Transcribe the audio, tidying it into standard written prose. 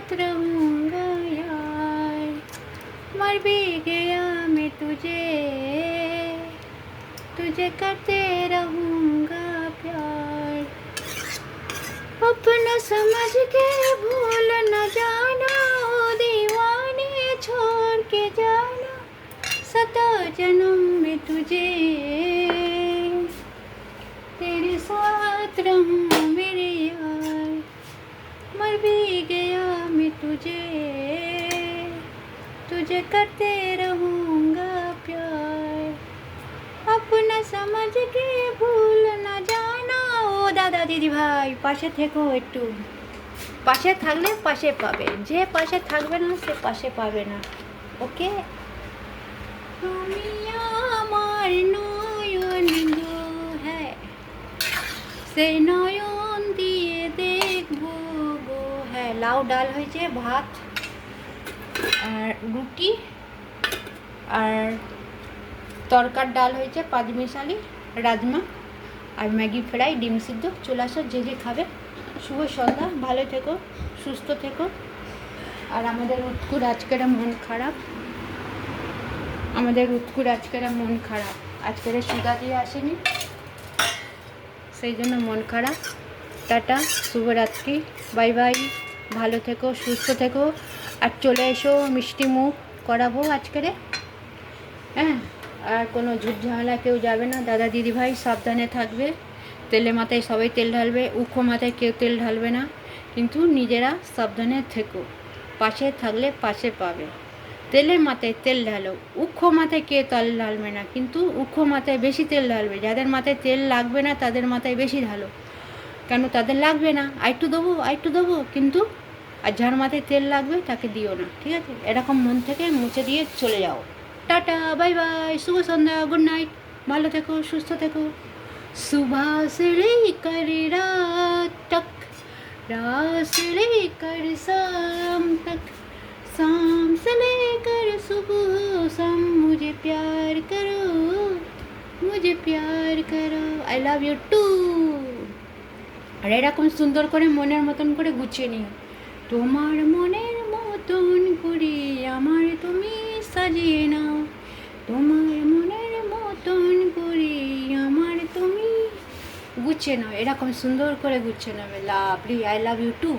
साथ रहूँगा यार, मर भी गया मैं तुझे, तुझे करते रहूँगा प्यार। अपना समझ के भूल न जाना, ओ दीवाने छोड़ के जाना, सता जन्म में तुझे तेरे साथ रहूँ मेरे यार, मर भी गया मैं तुझे, तुझे करते रहूँगा प्यार। अपना समझ के भूल न जाना। ও দাদা দিদি ভাই পাশে থেকো, একটু পাশে থাকলে পাশে পাবে, যে পাশে থাকবে না সে পাশে পাবে না। ওকে, তুমি আমার নয়ন গো, হ্যাঁ সেই নয়ন দিয়ে দেখবো গো। হ্যাঁ, লাউ ডাল হয়েছে, ভাত আর রুটি আর তরকার ডাল হয়েছে, পাঁচমিশালি রাজমা আর ম্যাগি ফ্রাই, ডিম সিদ্ধ। চলে আসো যে যে খাবে। শুভ সন্ধ্যা, ভালো থেকো, সুস্থ থেকো। আর আমাদের উৎকুর আজকের মন খারাপ, আমাদের উৎকুর আজকের মন খারাপ, আজকের সুধা দিয়ে আসেনি, সেই জন্য মন খারাপ। টাটা, শুভরাত্রি, বাই বাই, ভালো থেকো, সুস্থ থেকো। আর চলে এসো, মিষ্টি মুখ করাবো আজকের। হ্যাঁ, আর কোনো ঝুট ঝামেলা কেউ যাবে না, দাদা দিদি ভাই সাবধানে থাকবে। তেলে মাথায় সবাই তেল ঢালবে, উখো মাথায় কেউ তেল ঢালবে না, কিন্তু নিজেরা সাবধানে থেকো। পাশে থাকলে পাশে পাবে। তেলে মাথায় তেল ঢালো, উখো মাথায় কেউ তেল ঢালবে না, কিন্তু উখো মাথায় বেশি তেল ঢালবে। যাদের মাথায় তেল লাগবে না তাদের মাথায় বেশি ঢালো, কেন তাদের লাগবে না, আইটু দেবো, কিন্তু আর যার মাথায় তেল লাগবে তাকে দিও না, ঠিক আছে? এরকম মন থেকে মুছে দিয়ে চলে যাও। টাটা, বাই বাই, শুভ সন্ধ্যা, গুড नाइट, ভালো থেকো, সুস্থ থেকো। सुबह से लेकर रात तक, रात से लेकर शाम तक, शाम से लेकर सुबह शाम, मुझे प्यार करो, मुझे प्यार करो, आई लव यू टू। আর এরকম সুন্দর করে মনের মতন করে গুছিয়ে নিও। তোমার মনের মতন করে আমার তুমি সাজিয়ে নাও, তোমার মনের মতন করে আমার তুমি গুছিয়ে নাও। এরকম সুন্দর করে গুছিয়ে নেবে। Lovely, I love you two.